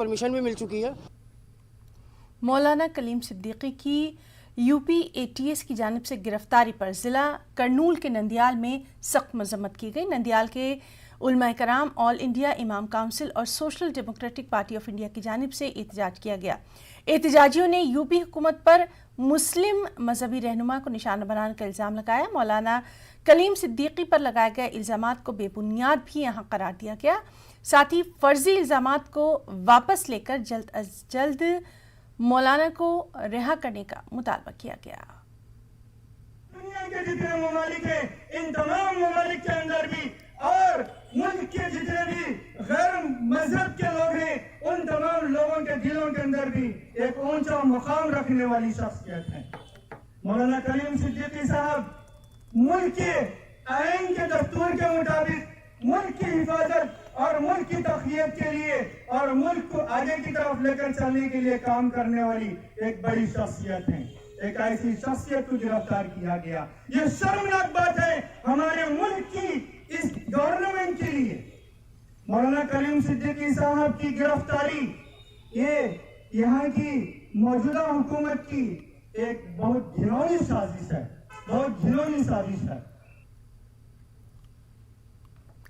Permission भी मिल चुकी है। मौलाना कलीम सिद्दीकी की यूपी एटीएस की जानिब से गिरफ्तारी पर ज़िला करनूल के नंदियाल में सख्त मजम्मत की गई। नंदियाल के उलमा कराम, ऑल इंडिया इमाम काउंसिल और social democratic party of India की जानिब से एहतजाज किया गया। एहतजाजियों ने यूपी हुकूमत पर मुस्लिम मजहबी रहनुमा को निशाना बनाने का इल्ज़ाम लगाया। मौलाना कलीम सिद्दीकी पर लगाए गए इल्ज़ामात को बेबुनियाद भी यहाँ करार दिया गया। साथ ही फर्जी इल्ज़ामात को वापस लेकर जल्द अज जल्द मौलाना को रिहा करने का मुतालबा किया गया। दुनिया के जितने ममालिक हैं, इन तमाम ममालिक के अंदर भी और मुल्क के जितने भी गैर मजहब के लोग हैं, उन तमाम लोगों के दिलों के अंदर भी एक ऊंचा मुकाम रखने वाली शख्सियत है। मौलाना कलीम सिद्दीकी साहब मुल्क के आईन के दस्तूर के मुताबिक मुल्क की हिफाजत और मुल्क की तखियत के लिए और मुल्क को आगे की तरफ लेकर चलने के लिए काम करने वाली एक बड़ी शख्सियत है। एक ऐसी शख्सियत को गिरफ्तार किया गया, ये शर्मनाक बात है हमारे मुल्क की इस गवर्नमेंट के लिए। मौलाना कलीम सिद्दीकी साहब की गिरफ्तारी ये यहाँ की मौजूदा हुकूमत की एक बहुत घिनौनी साजिश है, बहुत घिनौनी साजिश है।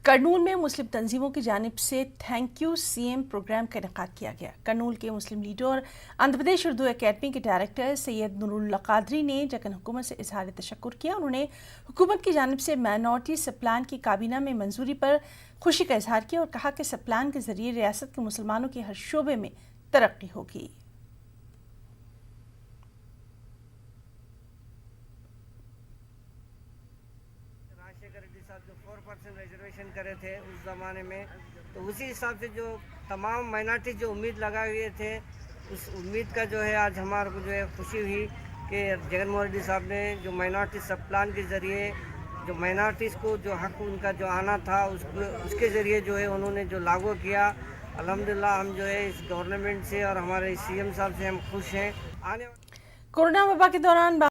करनूल में मुस्लिम तंजीमों की जानिब से थैंक यू सीएम प्रोग्राम का इनेकाद किया गया। करनूल के मुस्लिम लीडर और आंध्र प्रदेश उर्दू एकेडमी के डायरेक्टर सैयद नूरुल्लाह कादरी ने जगन हुकूमत से इजहार तशक्कुर किया। उन्होंने हुकूमत की जानिब से माइनॉरिटी सब प्लान की काबीना में मंजूरी पर खुशी का इजहार किया और कहा कि सब प्लान के जरिए रियासत के मुसलमानों के हर शोबे में तरक्की होगी। जो 4% रिजर्वेशन करे थे उस ज़माने में, तो उसी हिसाब से जो तमाम माइनॉरिटी जो उम्मीद लगाए हुए थे, उस उम्मीद का जो है आज हमारे को जो है खुशी हुई कि जगनमोहन रेड्डी साहब ने जो माइनॉरिटी सब प्लान के ज़रिए जो माइनॉरिटीज़ को जो हक उनका जो आना था उसके ज़रिए जो है उन्होंने जो लागू किया। अल्हम्दुलिल्लाह हम जो है इस गवर्नमेंट से और हमारे सीएम साहब से हम खुश हैं। कोरोना वबा के दौरान